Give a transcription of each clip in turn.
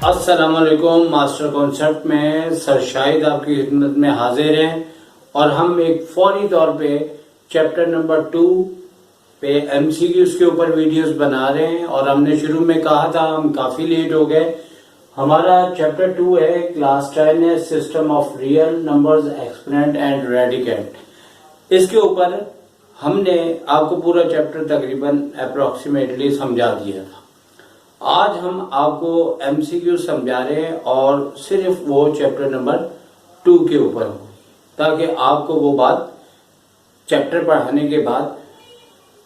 अस्सलाम वालेकुम। Master concept में सर शाहिद आपकी खिदमत में हाजिर हैं और हम एक फौरी तौर पे चैप्टर नंबर 2 पे एमसीक्यूज के ऊपर वीडियोस बना रहे हैं। और हमने शुरू में कहा था हम काफी लेट हो गए। हमारा चैप्टर 2 है, क्लास 10 है, system of real numbers, exponent and radicand. इसके ऊपर हमने आपको पूरा चैप्टर तकरीबन अप्रोक्सीमेटली समझा दिया था। आज हम आपको एमसीक्यू समझा रहे हैं और सिर्फ वो चैप्टर नंबर 2 के ऊपर हो, ताकि आपको वो बात चैप्टर पढ़ाने के बाद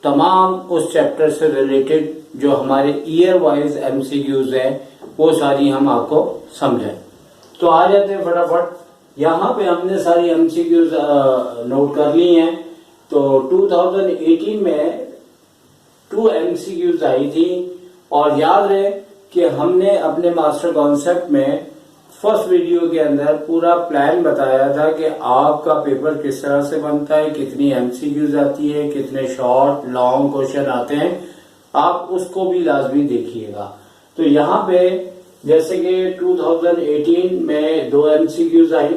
तमाम उस चैप्टर से रिलेटेड जो हमारे ईयर वाइज एमसीक्यूज हैं वो सारी हम आपको समझाएं। तो आ जाते हैं फटाफट। यहाँ पे हमने सारी एमसीक्यूज नोट कर ली हैं। तो 2018 में 2 एमसीक्यूज आई थी और याद रहे कि हमने अपने मास्टर कॉन्सेप्ट में फर्स्ट वीडियो के अंदर पूरा प्लान बताया था कि आपका पेपर किस तरह से बनता है, कितनी एमसीक्यूज आती है, कितने शॉर्ट लॉन्ग क्वेश्चन आते हैं। आप उसको भी लाजमी देखिएगा। तो यहाँ पे जैसे कि 2018 में 2 एमसीक्यूज आई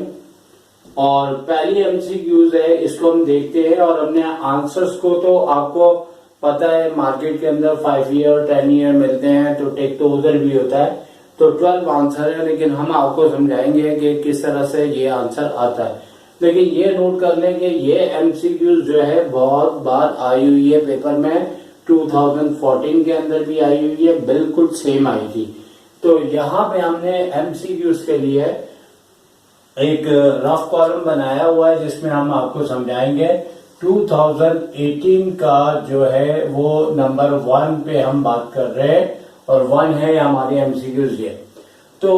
और पहली एमसीक्यूज है, इसको हम देखते हैं। और हमने आंसर्स को तो आपको पता है मार्केट के अंदर 5 ईयर 10 ईयर मिलते हैं, तो टेक तो उधर भी होता है। तो 12 आंसर है, लेकिन हम आपको समझाएंगे कि किस तरह से ये आंसर आता है। लेकिन ये नोट कर लें कि ये एमसीक्यूज जो है बहुत बार आई हुई है पेपर में। 2014 के अंदर भी आई हुई है, बिल्कुल सेम आई थी। तो यहाँ पे हमने एमसीक्यूज के लिए एक रफ कॉलम बनाया हुआ है जिसमें हम आपको समझाएंगे। 2018 का जो है वो नंबर 1 पे हम बात कर रहे हैं और 1 है हमारी एमसीक्यूज ये। तो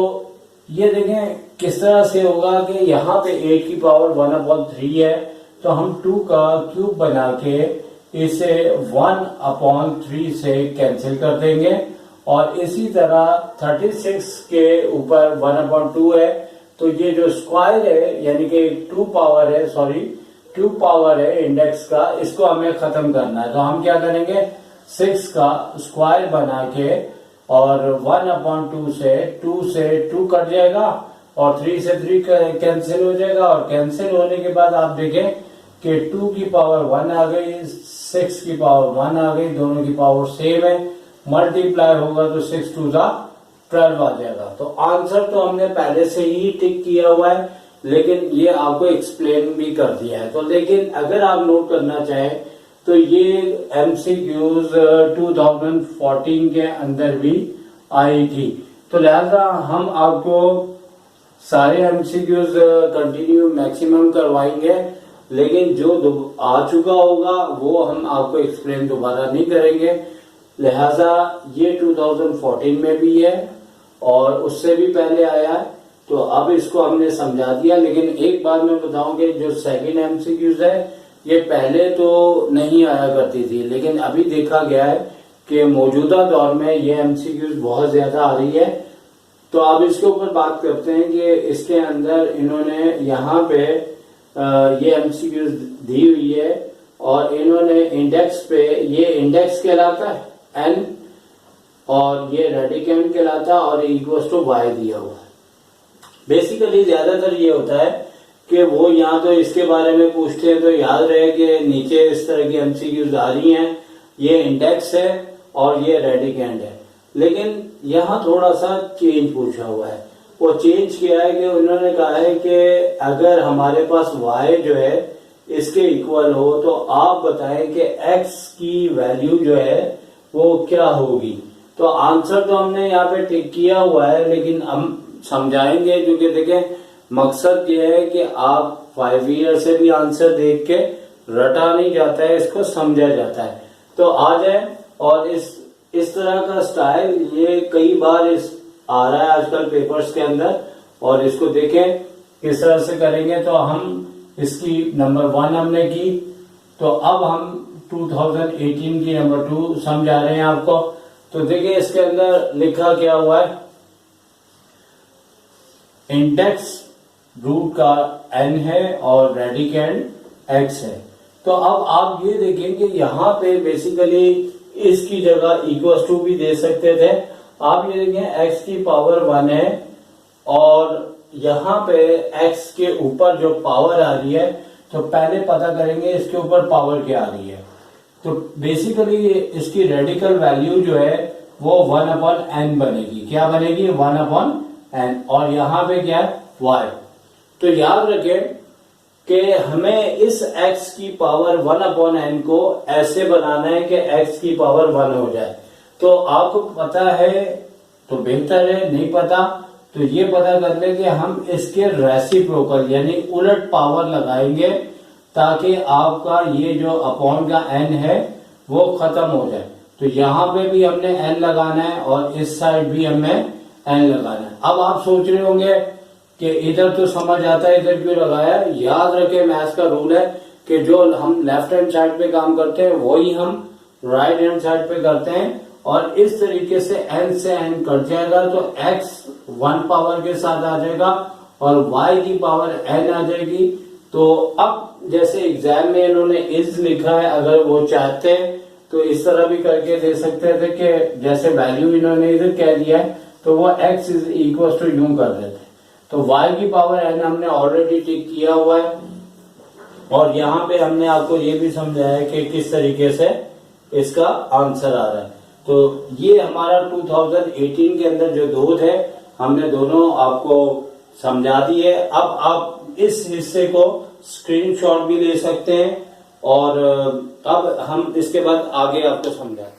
ये देखें किस तरह से होगा कि यहाँ पे 8 की पावर 1/3 है, तो हम 2 का क्यूब बना के इसे 1/3 से कैंसिल कर देंगे। और इसी तरह 36 के ऊपर 1/2 है, तो ये जो स्क्वायर है यानी कि 2 पावर है इंडेक्स का, इसको हमें खत्म करना है। तो हम क्या करेंगे, 6 का स्क्वायर बना के और 1/2 से 2 से 2 कट जाएगा और 3 से 3 कैंसिल हो जाएगा। और कैंसिल होने के बाद आप देखें कि 2 की पावर 1 आ गई, 6 की पावर 1 आ गई, दोनों की पावर सेम है। मल्टीप्लाई होगा तो 6 2 12 आ जाएगा। तो आंसर तो हमने पहले से ही टिक किया हुआ है, लेकिन ये आपको एक्सप्लेन भी कर दिया है। तो लेकिन अगर आप नोट करना चाहें तो ये एमसीक्यूज 2014 के अंदर भी आई थी। तो लिहाजा हम आपको सारे एमसीक्यूज कंटिन्यू मैक्सिमम करवाएंगे, लेकिन जो आ चुका होगा वो हम आपको एक्सप्लेन दोबारा नहीं करेंगे। लिहाजा ये 2014 में भी है और उससे भी पहले आया है, तो अब इसको हमने समझा दिया। लेकिन एक बात मैं बताऊं कि जो सेकंड एमसीक्यूज है ये पहले तो नहीं आया करती थी, लेकिन अभी देखा गया है कि मौजूदा दौर में ये एमसीक्यूज बहुत ज्यादा आ रही है। तो अब इसके ऊपर बात करते हैं कि इसके अंदर इन्होंने यहाँ पे ये एमसीक्यूज दी हुई है और इन्होंने इंडेक्स पे, ये इंडेक्स कहलाता है एन और ये रेडिकेंट कहलाता है और इक्वल्स टू वाई दिया हुआ है। बेसिकली ज्यादातर ये होता है कि वो यहाँ तो इसके बारे में पूछते हैं, तो याद रहे कि नीचे इस तरह की एमसीक्यूज आ रही हैं, ये इंडेक्स है और ये रेडिकेंट है। लेकिन यहाँ थोड़ा सा चेंज पूछा हुआ है। वो चेंज किया है कि उन्होंने कहा है कि अगर हमारे पास y जो है इसके इक्वल हो तो आप बताएं कि x की वैल्यू जो है वो क्या होगी। तो आंसर तो हमने यहाँ पे टिक किया हुआ है, लेकिन हम समझाएंगे क्योंकि देखें मकसद ये है कि आप 5 ईयर से भी आंसर देख के रटा नहीं जाता है, इसको समझा जाता है। तो आ जाए। और इस तरह का स्टाइल ये कई बार आ रहा है आजकल पेपर्स के अंदर, और इसको देखें किस तरह से करेंगे। तो हम इसकी नंबर 1 हमने की, तो अब हम 2018 की नंबर 2 समझा रहे हैं आपको। तो देखिए इसके अंदर लिखा क्या हुआ है, इंडेक्स रूट का n है और रेडिकेंट x है। तो अब आप ये देखें कि यहाँ पे बेसिकली इसकी जगह इक्वल्स टू भी दे सकते थे आप ये देखें x की पावर 1 है और यहाँ पे x के ऊपर जो पावर आ रही है, तो पहले पता करेंगे इसके ऊपर पावर क्या आ रही है। तो बेसिकली इसकी रेडिकल वैल्यू जो है वो 1/n बनेगी। क्या बनेगी? 1/n। और यहाँ पे क्या है? y। तो याद रखें कि हमें इस x की पावर 1/n को ऐसे बनाना है कि x की पावर 1 हो जाए। तो आपको पता है तो बेहतर है, नहीं पता तो ये पता कर ले कि हम इसके रेसिप्रोकल यानी उलट पावर लगाएंगे ताकि आपका ये जो अपॉन का n है वो खत्म हो जाए। तो यहाँ पे भी हमने n लगाना है और इस साइड भी हमें n लगाना है। अब आप सोच रहे होंगे कि इधर तो समझ आता है, इधर क्यों लगाया? याद रखें मैथ्स का रूल है कि जो हम लेफ्ट हैंड साइड पे काम करते हैं वही हम राइट हैंड साइड पे करते हैं। और इस तरीके से n से n कट जाएगा तो x 1 पावर के साथ आ जाएगा और y की पावर n आ जाएगी। तो अब जैसे एग्जाम में इन्होंने इज लिखा है, अगर वो चाहते हैं तो इस तरह भी करके दे सकते थे कि जैसे वैल्यू इन्होंने इधर कह दिया है तो वो x इज इक्वल टू यूं कर देते। तो y की पावर n हमने ऑलरेडी टिक किया हुआ है और यहाँ पे हमने आपको ये भी समझाया है कि किस तरीके से इसका आंसर आ रहा है। तो ये हमारा 2018 के अंदर जो दो है हमने दोनों आपको समझा दी है। अब आप इस हिस्से को स्क्रीनशॉट भी ले सकते हैं और अब हम इसके बाद आगे आपको समझाएं।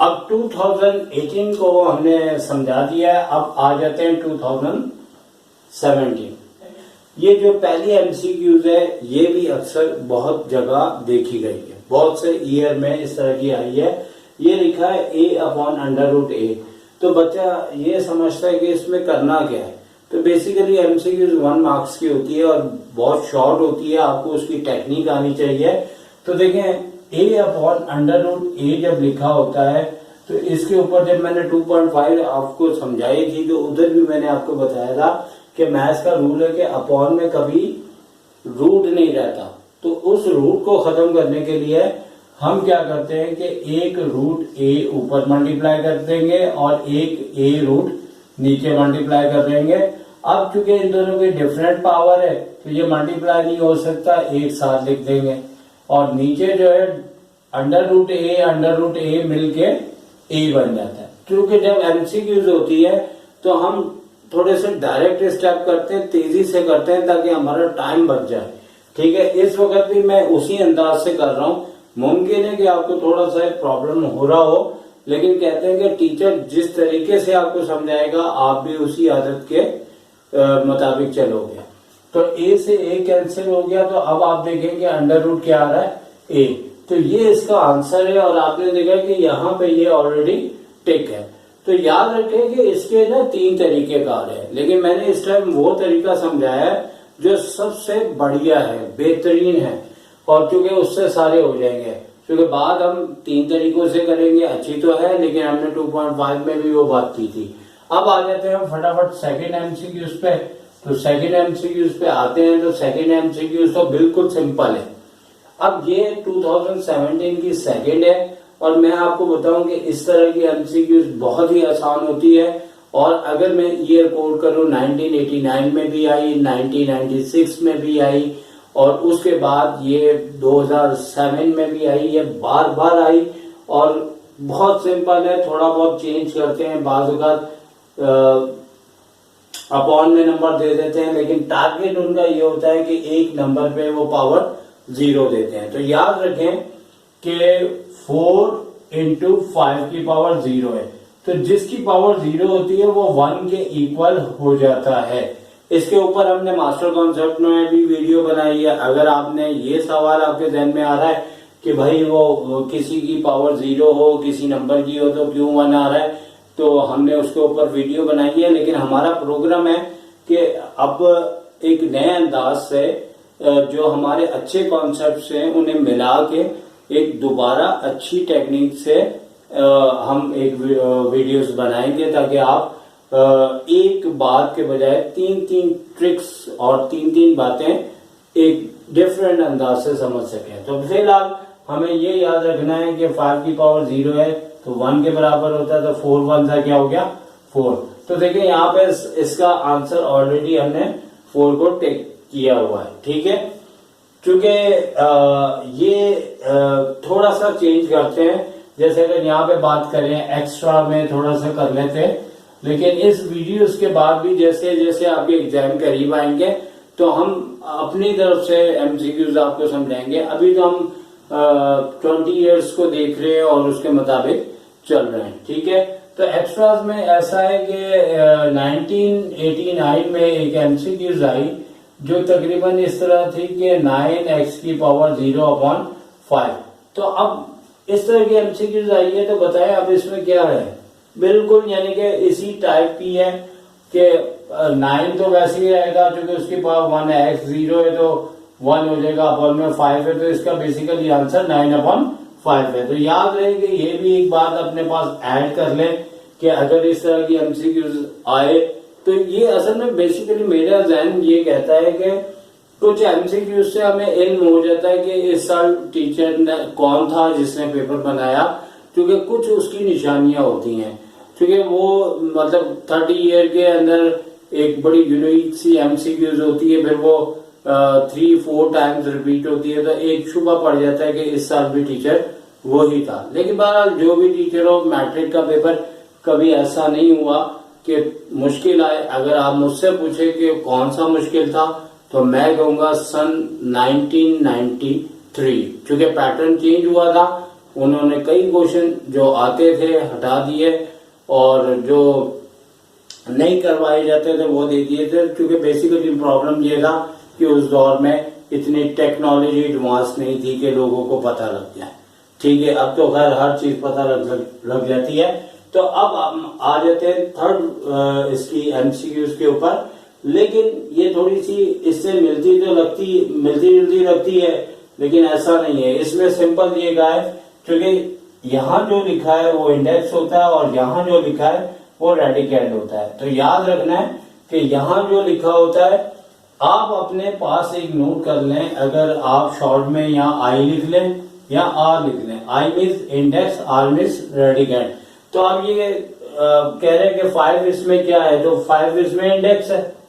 अब 2018 को हमने समझा दिया है, अब आ जाते हैं 2017। ये जो पहली एमसीक्यूज है ये भी अक्सर बहुत जगह देखी गई है, बहुत से ईयर में इस तरह की आई है। ये लिखा है a/√a। तो बच्चा ये समझता है कि इसमें करना क्या है। तो बेसिकली एमसीक्यूज 1 मार्क्स की होती है और बहुत शॉर्ट होती है, आपको उसकी टेक्निक आनी चाहिए। तो देखें a/√a जब लिखा होता है तो इसके ऊपर जब मैंने 2.5 आपको समझाई थी तो उधर भी मैंने आपको बताया था कि मैथ्स का रूल है कि अपॉन में कभी रूट नहीं रहता। तो उस रूट को खत्म करने के लिए हम क्या करते हैं कि एक रूट a ऊपर मल्टीप्लाई कर देंगे और एक a रूट नीचे मल्टीप्लाई कर देंगे। अब चूंकि इन दोनों की डिफरेंट पावर है तो ये मल्टीप्लाई नहीं हो सकता, एक साथ लिख देंगे और नीचे जो है √a मिलके a बन जाता है। क्योंकि जब एमसीक्यूज होती है तो हम थोड़े से डायरेक्ट स्टेप करते हैं, तेजी से करते हैं ताकि हमारा टाइम बच जाए। ठीक है, इस वक्त भी मैं उसी अंदाज से कर रहा हूँ। मुमकिन है कि आपको थोड़ा सा प्रॉब्लम हो रहा हो, लेकिन कहते हैं कि टीचर जिस तरीके से आपको समझाएगा आप भी उसी आदत के मुताबिक चलोगे। तो a से a कैंसिल हो गया, तो अब आप देखेंगे √, क्या आ रहा है? a। तो ये इसका आंसर है और आपने देखा कि यहाँ पे ये ऑलरेडी टिक है। तो याद रखें कि इसके ना 3 तरीके कार है, लेकिन मैंने इस टाइम वो तरीका समझाया है जो सबसे बढ़िया है, बेहतरीन है और क्योंकि उससे सारे हो जाएंगे। क्योंकि बात हम 3 तरीकों से करेंगे, अच्छी तो है लेकिन हमने 2.5 में भी वो बात की थी। अब आ जाते हैं फटाफट सेकंड एमसीक्यूज पे। तो सेकंड एमसीक्यूज पे आते हैं तो सेकंड एमसीक्यूज तो बिल्कुल सिंपल है। अब ये 2017 की सेकंड है और मैं आपको बताऊं कि इस तरह की एमसीक्यूज बहुत ही आसान होती है। और अगर मैं ईयर कोड करूं 1989 में भी आई, 1996 में भी आई और उसके बाद ये 2007 में भी आई, ये बार बार आई और बहुत सिंपल है। थोड़ा बहुत चेंज करते हैं, बाज़ अपॉन में नंबर दे देते हैं, लेकिन टारगेट उनका ये होता है कि एक नंबर पे वो पावर 0 देते हैं। तो याद रखें कि 4 × 5 की पावर 0 है, तो जिसकी पावर 0 होती है वो 1 के इक्वल हो जाता है। इसके ऊपर हमने मास्टर कॉन्सेप्ट में भी वीडियो बनाई है। अगर आपने ये सवाल आपके ध्यान में आ रहा है कि भाई वो किसी की पावर 0 हो, किसी नंबर की हो तो क्यों 1 आ रहा है, तो हमने उसके ऊपर वीडियो बनाई है। लेकिन हमारा प्रोग्राम है कि अब एक नए अंदाज से जो हमारे अच्छे कॉन्सेप्ट्स हैं उन्हें मिला के एक दोबारा अच्छी टेक्निक से हम एक वीडियोस बनाएंगे ताकि आप एक बात के बजाय 3 ट्रिक्स और 3 बातें एक डिफरेंट अंदाज से समझ सकें। तो फिलहाल हमें ये याद रखना है कि 5 की पावर 0 है, तो 1 के बराबर होता है, तो 4 1 सा क्या हो गया 4। तो देखिए यहाँ पे इसका आंसर ऑलरेडी हमने 4 को टेक किया हुआ है, ठीक है। क्योंकि ये थोड़ा सा चेंज करते हैं, जैसे अगर यहाँ पे बात करें एक्स्ट्रा में थोड़ा सा कर लेते हैं, लेकिन इस वीडियोस के बाद भी जैसे जैसे आपके एग्जाम करीब आएंगे तो हम अपनी तरफ से एमसीक्यूज आपको समझाएंगे। अभी तो हम 20 इयर्स को देख रहे हैं और उसके मुताबिक चल रहे हैं, ठीक है। तो एक्स्ट्रास में ऐसा है कि 1989 में एक एमसीक्यूज आई जो तकरीबन इस तरह थी कि 9x की पावर 0/5। तो अब इस तरह की एमसीक्यूज आई है, तो बताएं अब इसमें क्या है। बिल्कुल यानी कि इसी टाइप की है कि 9 तो वैसे ही रहेगा क्योंकि उसकी पावर 1 है, x 0 है तो 1 हो जाएगा, अपॉन में 5 है तो इसका बेसिकली आंसर 9/5 है। तो याद रहे कि ये भी एक बात अपने पास ऐड कर लें कि अगर इस तरह की एमसीक्यूज आए तो ये असल में बेसिकली मेरा जहन ये कहता है कि कुछ एमसीक्यूज से हमें इल्म हो जाता है कि इस साल टीचर ने कौन था जिसने पेपर बनाया, क्योंकि कुछ उसकी निशानियां होती हैं। क्योंकि वो मतलब 30 ईयर के अंदर एक बड़ी यूनिक सी एमसीक्यूज होती है, फिर वो 3-4 टाइम्स रिपीट होती है, तो एक शुबा पड़ जाता है कि इस साल भी टीचर वो ही था। लेकिन बहरहाल जो भी टीचर हो, मैट्रिक का पेपर कभी ऐसा नहीं हुआ कि मुश्किल आए। अगर आप मुझसे पूछे कि कौन सा मुश्किल था तो मैं कहूंगा सन 1993, क्योंकि पैटर्न चेंज हुआ था। उन्होंने कई क्वेश्चन जो आते थे हटा दिए और जो नहीं करवाए जाते थे वो दे दिए थे, क्योंकि बेसिकली प्रॉब्लम ये था कि उस दौर में इतनी टेक्नोलॉजी एडवांस नहीं थी कि लोगों को पता लग जाए, ठीक है। अब तो खैर हर चीज पता लग जाती है। तो अब हम आ जाते हैं थर्ड इसकी एमसीक्यूज के ऊपर, लेकिन ये थोड़ी सी इससे मिलती जुलती लगती है, लेकिन ऐसा नहीं है। इसमें सिंपल ये कहा है क्योंकि यहाँ जो लिखा है वो इंडेक्स होता है और यहाँ जो लिखा है वो रेडिकेंड होता है। तो याद रखना है कि यहाँ जो लिखा होता है आप अपने पास एक नोट कर लें, अगर आप शॉर्ट में यहाँ आई लिख लें या आर लिख लें। I means index, R means radicand. तो आप ये कह रहे हैं कि 5 इसमें क्या है, तो 5 इसमें इंडेक्स है।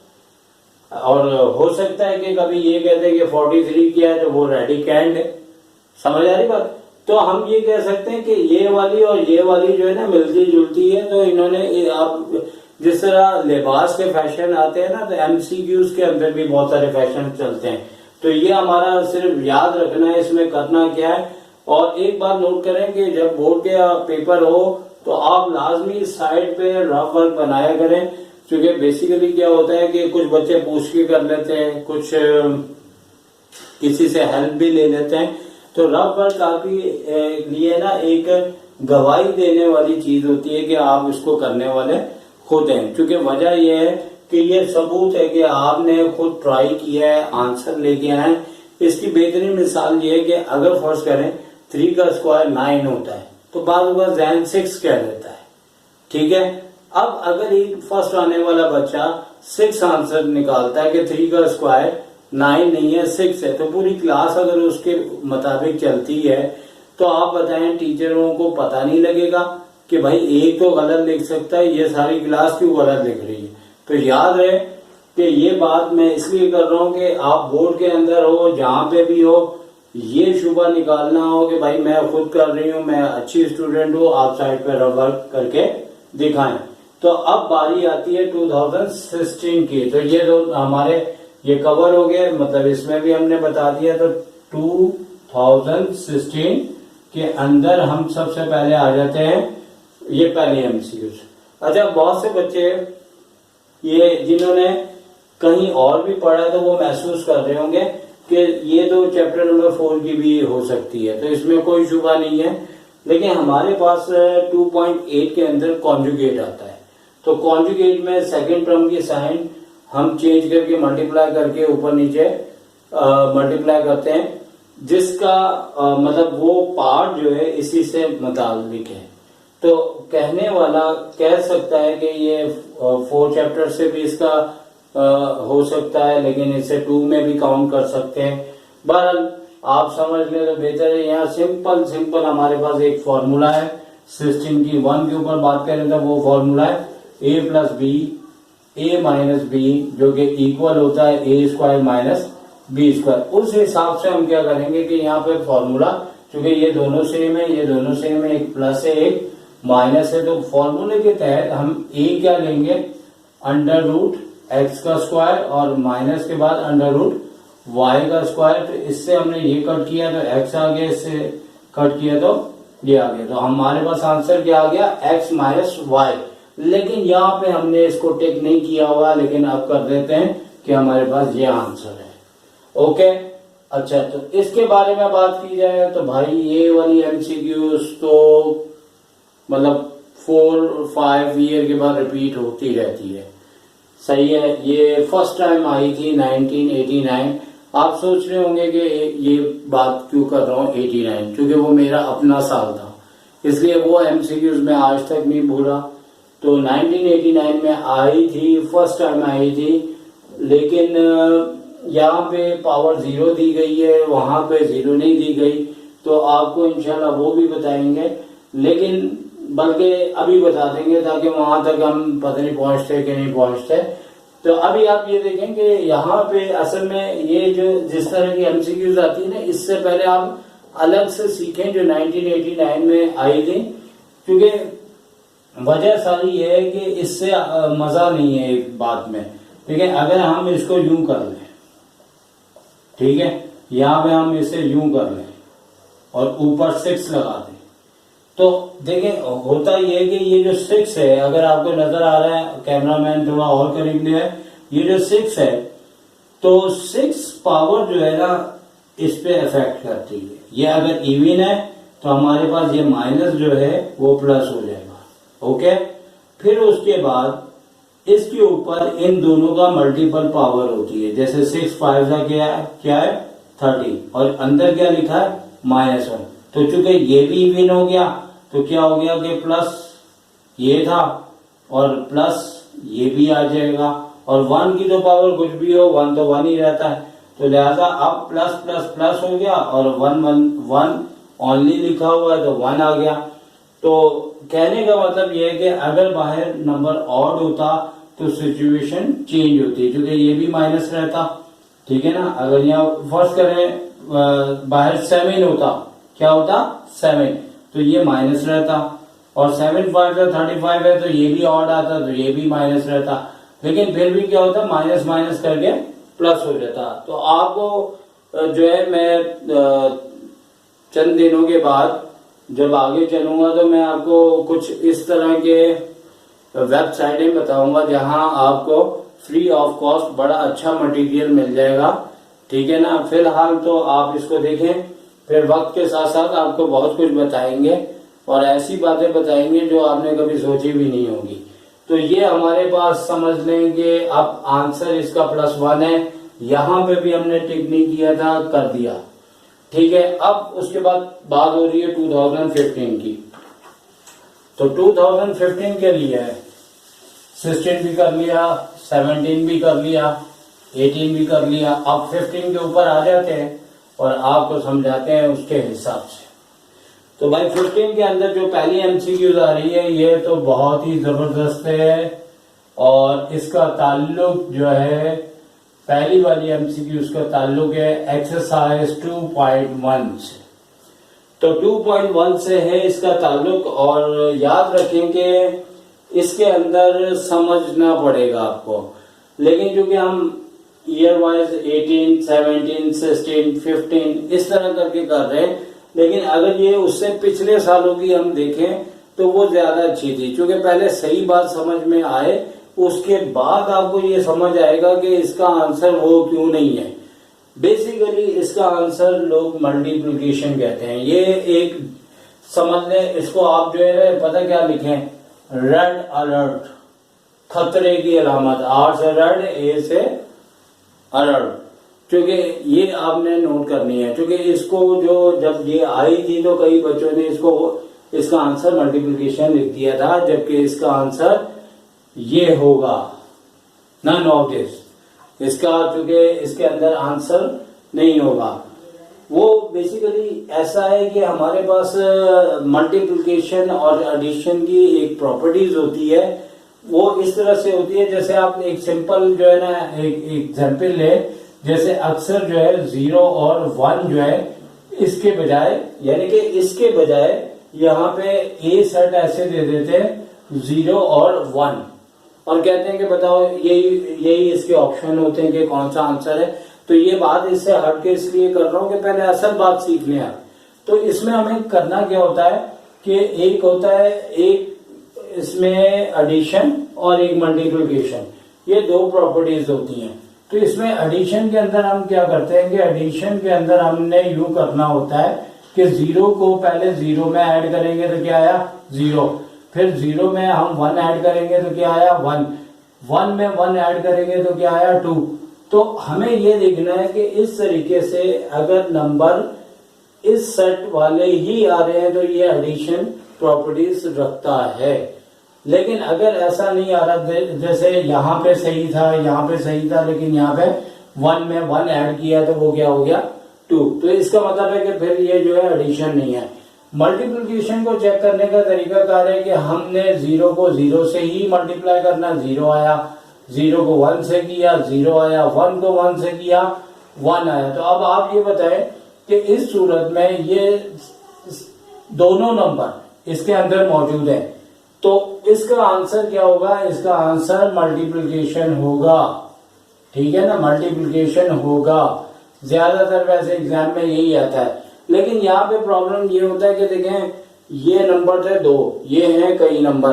और हो सकता है कि कभी ये कहते हैं कि 43 क्या है तो वो रेडिकेंड है। समझ आ रही बात। तो हम ये कह सकते हैं कि ये वाली और ये वाली जो है ना मिलती जुलती है। तो इन्होंने आप जिस तरह लिबास के फैशन आते हैं ना, तो एमसीक्यूज के अंदर भी बहुत सारे फैशन चलते हैं। तो ये हमारा सिर्फ याद रखना है इसमें करना क्या है। और एक बात नोट करें कि जब बोर्ड के पेपर हो तो आप लाजमी साइड पे रफ वर्क बनाया करें, क्योंकि बेसिकली क्या होता है कि कुछ बच्चे पूछ के कर लेते हैं, कुछ किसी से हेल्प भी ले लेते हैं। तो रफ वर्क आपके लिए ना एक गवाही देने वाली चीज होती है कि आप इसको करने वाले खुद हैं, क्योंकि वजह यह है कि ये सबूत है कि आपने खुद ट्राई किया है, आंसर लेके आए हैं। इसकी बेहतरीन मिसाल ये है कि अगर फर्ज करें 3 का स्क्वायर 9 होता है तो बाद जहन 6 कह देता है, ठीक है। अब अगर एक फर्स्ट आने वाला बच्चा 6 आंसर निकालता है कि 3 का स्क्वायर 9 नहीं है 6 है, तो पूरी क्लास अगर उसके मुताबिक चलती है तो आप बताएं टीचरों को पता नहीं लगेगा कि भाई एक तो गलत लिख सकता है, ये सारी क्लास क्यों गलत लिख रही है। तो याद रहे कि ये बात मैं इसलिए कर रहा हूं कि आप बोर्ड के अंदर हो, जहां पे भी हो, ये शुबा निकालना हो कि भाई मैं खुद कर रही हूँ, मैं अच्छी स्टूडेंट हूँ, आप साइड पे वर्क करके दिखाएं। तो अब बारी आती है 2016 की। तो ये जो हमारे ये कवर हो गया, मतलब इसमें भी हमने बता दिया। तो 2016 के अंदर हम सबसे पहले आ जाते हैं ये पहले एमसीक्यूज। अच्छा, बहुत से बच्चे ये जिन्होंने कहीं और भी पढ़ा तो वो महसूस कर रहे होंगे कि ये तो चैप्टर नंबर 4 की भी हो सकती है, तो इसमें कोई शुबा नहीं है। लेकिन हमारे पास 2.8 के अंदर कॉन्जुगेट आता है। तो कॉन्जुगेट में सेकंड टर्म की साइन हम चेंज करके मल्टीप्लाई करके ऊपर नीचे मल्टीप्लाई करते हैं, जिसका मतलब वो पार्ट जो है इसी से मुताबिक है। तो कहने वाला कह सकता है कि ये 4 चैप्टर से भी इसका हो सकता है, लेकिन इसे 2 में भी काउंट कर सकते हैं। बहरहाल आप समझ लें तो बेहतर है। यहाँ सिंपल हमारे पास एक फॉर्मूला है 16 की। 1 के ऊपर बात करें तो वो फॉर्मूला है a plus b a minus b जो कि इक्वल होता है a square minus b square. उस हिसाब से हम क्या करेंगे कि यहाँ पे फॉर्मूला, क्योंकि ये दोनों सेम है, ये दोनों सेम है, एक प्लस है एक माइनस है, तो फॉर्मूले के तहत हम a क्या लेंगे, अंडर रूट एक्स का स्क्वायर और माइनस के बाद अंडर रूट वाई का स्क्वायर। तो इससे हमने ये कट किया तो एक्स आ गया, इससे कट किया तो ये आ गया, तो हमारे पास आंसर क्या आ गया, एक्स माइनस वाई। लेकिन यहाँ पे हमने इसको टेक नहीं किया हुआ, लेकिन अब कर देते हैं कि हमारे पास ये आंसर है। ओके, अच्छा, तो इसके बारे में बात की जाए तो भाई ये वाली एमसीक्यूज तो मतलब 4-5 ईयर के बाद रिपीट होती रहती है। सही है, ये फर्स्ट टाइम आई थी 1989। आप सोच रहे होंगे कि ये बात क्यों कर रहा हूँ 89, क्योंकि वो मेरा अपना साल था, इसलिए वो एमसीक्यूज में आज तक नहीं भूला। तो 1989 में आई थी, फर्स्ट टाइम आई थी, लेकिन यहाँ पे पावर 0 दी गई है, वहां पे 0 नहीं दी गई, तो आपको इंशाल्लाह वो भी बताएंगे, लेकिन बल्कि अभी बता देंगे ताकि वहां तक हम पता नहीं पहुंचते कि नहीं पहुंचते। तो अभी आप ये देखें कि यहाँ पे असल में ये जो जिस तरह की एमसीक्यूज आती है ना, इससे पहले आप अलग से सीखें जो 1989 में आई थी, क्योंकि वजह सारी ये है कि इससे मजा नहीं है एक बात में। ठीक है, अगर हम इसको यूं कर लें, ठीक है, यहाँ पे हम इसे यूं कर लें और ऊपर 6 लगा दें, तो देखें होता ये है कि ये जो 6 है, अगर आपको नजर आ रहा है, कैमरामैन थोड़ा और करीब ले है, ये जो 6 है, तो 6 पावर जो है ना इस पे इफेक्ट करती है। ये अगर इवन है तो हमारे पास ये माइनस जो है वो प्लस हो जाएगा। ओके, फिर उसके बाद इसके ऊपर इन दोनों का मल्टीपल पावर होती है, जैसे 6 5 का क्या है 30, और अंदर क्या लिखा है -1। तो चूंकि ये भी इवन हो गया तो क्या हो गया कि प्लस ये था और प्लस ये भी आ जाएगा, और 1 की तो पावर कुछ भी हो, 1 तो 1 ही रहता है, तो लिहाजा अब प्लस प्लस प्लस हो गया और 1 ओनली लिखा हुआ है तो 1 आ गया। तो कहने का मतलब ये है कि अगर बाहर नंबर ऑड होता तो सिचुएशन चेंज होती, क्योंकि ये भी माइनस रहता। ठीक है ना, अगर यहाँ फर्स्ट करें बाहर 7 होता, क्या होता 7, तो ये माइनस रहता, और 7 5 35 है तो ये भी ऑड आता, तो ये भी माइनस रहता, लेकिन फिर भी क्या होता माइनस माइनस करके प्लस हो जाता। तो आपको जो है मैं चंद दिनों के बाद जब आगे चलूंगा तो मैं आपको कुछ इस तरह के वेबसाइटें बताऊंगा जहां आपको फ्री ऑफ कॉस्ट बड़ा अच्छा मटेरियल मिल जाएगा। ठीक है ना, फिलहाल तो आप इसको देखें, फिर वक्त के साथ साथ आपको बहुत कुछ बताएंगे और ऐसी बातें बताएंगे जो आपने कभी सोची भी नहीं होगी। तो ये हमारे पास समझ लेंगे अब आंसर इसका +1 है, यहाँ पे भी हमने टिक नहीं किया था, कर दिया। ठीक है, अब उसके बाद बात हो रही है 2015 की। तो 2015 के लिए 16 भी कर लिया, 17 भी कर लिया, 18 भी कर लिया, अब 15 के ऊपर आ जाते हैं और आपको समझाते हैं उसके हिसाब से। तो भाई 15 के अंदर जो पहली एमसीक्यूज आ रही है ये तो बहुत ही जबरदस्त है, और इसका ताल्लुक जो है पहली वाली एमसीक्यूज का ताल्लुक है एक्सरसाइज 2.1 से। तो 2.1 से है इसका ताल्लुक, और याद रखें कि इसके अंदर समझना पड़ेगा आपको, लेकिन क्योंकि हम ईयर वाइज 18, 17, 16, 15 इस तरह करके कर रहे हैं, लेकिन अगर ये उससे पिछले सालों की हम देखें तो वो ज्यादा अच्छी थी, क्योंकि पहले सही बात समझ में आए उसके बाद आपको ये समझ आएगा कि इसका आंसर वो क्यों नहीं है। बेसिकली इसका आंसर लोग मल्टीप्लिकेशन कहते हैं। ये एक समझ लें, इसको आप जो है पता क्या लिखें, रेड अलर्ट, खतरे की अलामत, R से रेड, A से अलर्ट, क्योंकि ये आपने नोट करनी है, क्योंकि इसको जो जब ये आई थी तो कई बच्चों ने इसका आंसर मल्टीप्लिकेशन लिख दिया था, जबकि इसका आंसर ये होगा नन ऑफ दिस, इसका, क्योंकि इसके अंदर आंसर नहीं होगा। वो बेसिकली ऐसा है कि हमारे पास मल्टीप्लिकेशन और एडिशन की एक प्रॉपर्टीज होती है, वो इस तरह से होती है जैसे आप एक सिंपल जो है ना एक एग्जांपल ले, जैसे अक्सर जो है 0 और 1 जो है इसके बजाय यानी कि इसके बजाय यहाँ पे ए सेट ऐसे दे देते हैं 0 और 1 और कहते हैं कि बताओ यही इसके ऑप्शन होते हैं कि कौन सा आंसर है। तो ये बात इससे हट के इसलिए कर रहा हूं कि पहले असल बात सीख लें आप। तो इसमें हमें करना क्या होता है कि एक होता है एक इसमें एडिशन और एक मल्टीप्लिकेशन, ये दो प्रॉपर्टीज होती हैं। तो इसमें एडिशन के अंदर हम क्या करते हैं कि एडिशन के अंदर हमने यूं करना होता है कि 0 को पहले 0 में ऐड करेंगे तो क्या आया 0, फिर 0 में हम 1 ऐड करेंगे तो क्या आया 1, 1 में 1 ऐड करेंगे तो क्या आया 2। तो हमें ये देखना है कि इस तरीके से अगर नंबर इस सेट वाले ही आ रहे हैं तो ये एडिशन प्रॉपर्टीज रखता है। लेकिन अगर ऐसा नहीं आ रहा, जैसे यहाँ पे सही था यहाँ पे सही था लेकिन यहाँ पे 1 में 1 ऐड किया तो वो क्या हो गया 2, तो इसका मतलब है कि फिर ये जो है एडिशन नहीं है। मल्टीप्लिकेशन को चेक करने का तरीका कार है कि हमने 0 को 0 से ही मल्टीप्लाई करना, 0 आया, 0 को 1 से किया 0 आया, 1 को 1 से किया 1 आया। तो अब आप ये बताएं कि इस सूरत में ये दोनों नंबर इसके अंदर मौजूद है, तो इसका आंसर क्या होगा, इसका आंसर मल्टीप्लिकेशन होगा। ठीक है ना, मल्टीप्लिकेशन होगा। ज्यादातर वैसे एग्जाम में यही आता है, लेकिन यहाँ पे प्रॉब्लम ये होता है कि देखें ये नंबर थे 2, ये हैं कई नंबर।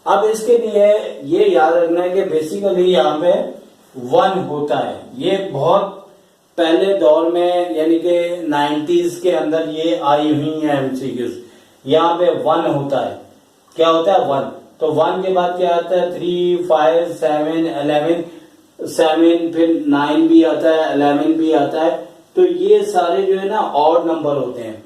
अब इसके लिए ये याद रखना है कि बेसिकली यहाँ पे 1 होता है। ये बहुत पहले दौर में यानी कि 90s के अंदर ये आई हुई है एमसीक्यूज। यहाँ पे 1 होता है, क्या होता है 1। तो 1 के बाद क्या आता है 3, 5, 7, 11, 7 फिर 9 भी आता है, 11 भी आता है। तो ये सारे जो है ना ऑड नंबर होते हैं।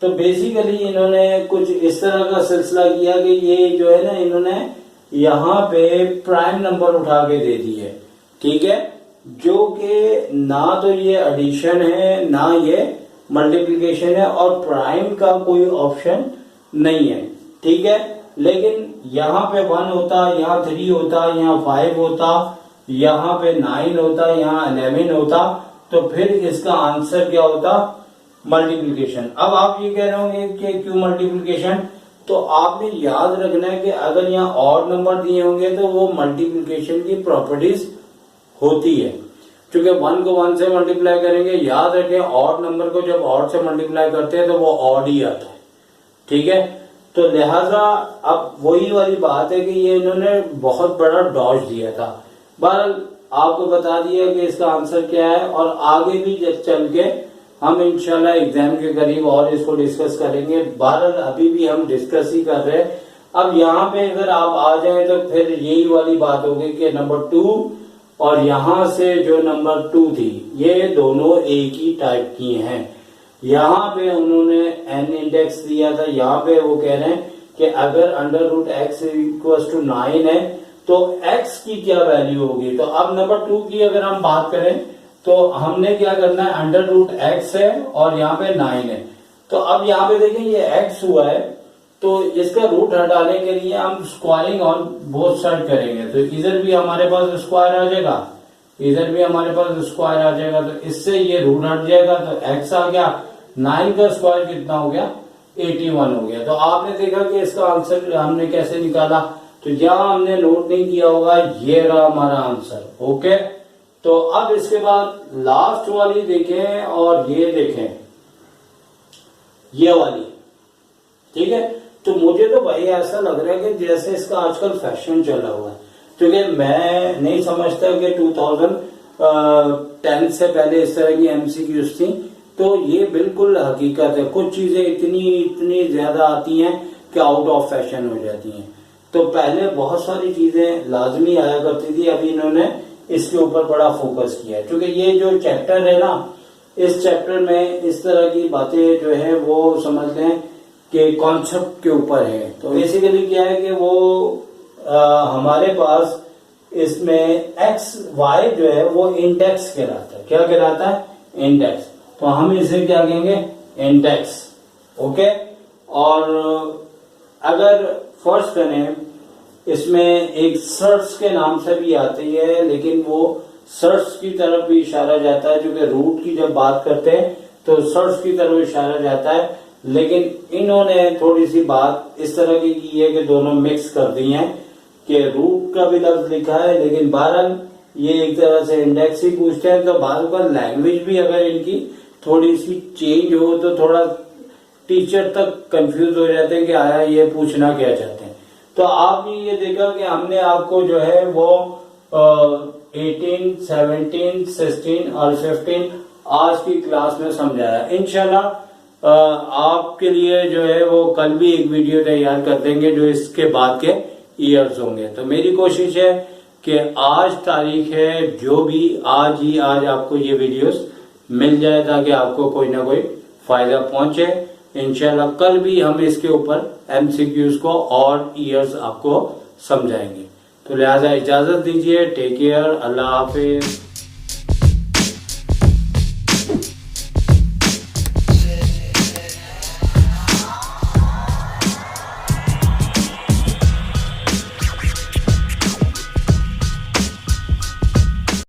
तो बेसिकली इन्होंने कुछ इस तरह का सिलसिला किया कि ये जो है ना इन्होंने यहाँ पे प्राइम नंबर उठा के दे दी है। ठीक है, जो कि ना तो ये एडिशन है ना ये मल्टीप्लिकेशन है और प्राइम का कोई ऑप्शन नहीं है। ठीक है, लेकिन यहाँ पे 1 होता, यहाँ 3 होता, यहाँ 5 होता, यहाँ पे 9 होता, यहाँ 11 होता, तो फिर इसका आंसर क्या होता मल्टीप्लिकेशन। अब आप ये कह रहे होंगे कि क्यों मल्टीप्लिकेशन, तो आपने याद रखना है कि अगर यहाँ ऑड नंबर दिए होंगे तो वो मल्टीप्लिकेशन की प्रॉपर्टीज होती है। क्योंकि 1 को 1 से मल्टीप्लाई करेंगे, याद रखें ऑड नंबर को जब ऑड से मल्टीप्लाई करते हैं तो वो ऑड ही आता है। ठीक है, तो लिहाजा अब वही वाली बात है कि ये इन्होंने बहुत बड़ा डॉज दिया था। बहरहाल आपको बता दिया कि इसका आंसर क्या है और आगे भी जब चल के हम इंशाल्लाह एग्जाम के करीब और इसको डिस्कस करेंगे। बहरहाल अभी भी हम डिस्कस ही कर रहे हैं। अब यहाँ पे अगर आप आ जाए तो फिर यही वाली बात होगी कि नंबर 2 और यहाँ से जो नंबर 2 थी ये दोनों एक ही टाइप की हैं। यहाँ पे उन्होंने n इंडेक्स दिया था, यहाँ पे वो कह रहे हैं कि अगर √x = 9 है तो x की क्या वैल्यू होगी। तो अब नंबर 2 की अगर हम बात करें तो हमने क्या करना है, √x है और यहाँ पे 9 है। तो अब यहाँ पे देखें ये x हुआ है, तो इसका रूट हटाने के लिए हम स्क्वायरिंग ऑन बोथ साइड करेंगे। तो इधर भी हमारे पास स्क्वायर आ जाएगा, इधर भी हमारे पास स्क्वायर आ जाएगा, तो इससे ये रूट हट जाएगा तो x आ गया। 9 का स्क्वायर कितना हो गया 81 हो गया। तो आपने देखा कि इसका आंसर हमने कैसे निकाला। तो जहां हमने नोट नहीं किया होगा ये रहा हमारा आंसर। ओके, तो अब इसके बाद लास्ट वाली देखें और ये देखें ये वाली। ठीक है, तो मुझे तो भाई ऐसा लग रहा है कि जैसे इसका आजकल फैशन चला हुआ है, क्योंकि मैं नहीं समझता कि 2010 से पहले इस तरह की एमसीक्यूज थी। तो ये बिल्कुल हकीकत है, कुछ चीजें इतनी ज्यादा आती हैं कि आउट ऑफ फैशन हो जाती हैं। तो पहले बहुत सारी चीजें लाजमी आया करती थी, अभी इन्होंने इसके ऊपर बड़ा फोकस किया है। क्योंकि ये जो चैप्टर है ना, इस चैप्टर में इस तरह की बातें जो है वो समझ लें कि कॉन्सेप्ट के ऊपर है। तो बेसिकली क्या है कि वो हमारे पास इसमें x y जो है वो इंडेक्स कहलाता है। क्या कहलाता है, इंडेक्स। तो हम इसे क्या कहेंगे, इंडेक्स। ओके, और अगर फर्स्ट करें, इसमें एक सर्च के नाम से भी आती है, लेकिन वो सर्च की तरफ भी इशारा जाता है, क्योंकि रूट की जब बात करते हैं तो सर्च की तरफ इशारा जाता है, लेकिन इन्होंने थोड़ी सी बात इस तरह की है कि दोनों मिक्स कर दी हैं कि रूट का भी लफ्ज लिखा है, लेकिन बहरहाल ये एक तरह से इंडेक्स ही पूछते हैं। तो बार बार लैंग्वेज भी अगर इनकी थोड़ी सी चेंज हो तो थोड़ा टीचर तक कंफ्यूज हो जाते हैं कि आया ये पूछना क्या चाहते हैं। तो आपने ये देखा कि हमने आपको जो है वो 18, 17, 16 और 15 आज की क्लास में समझाया। इंशाल्लाह आपके लिए जो है वो कल भी एक वीडियो तैयार कर देंगे जो इसके बाद के ईयर्स होंगे। तो मेरी कोशिश है कि आज तारीख है, जो भी आज आपको ये वीडियोस मिल जाए ताकि आपको कोई ना कोई फायदा पहुंचे। इंशाल्लाह कल भी हम इसके ऊपर एमसीक्यूज को और ईयर्स आपको समझाएंगे। तो लिहाजा इजाजत दीजिए, टेक केयर, अल्लाह हाफिज।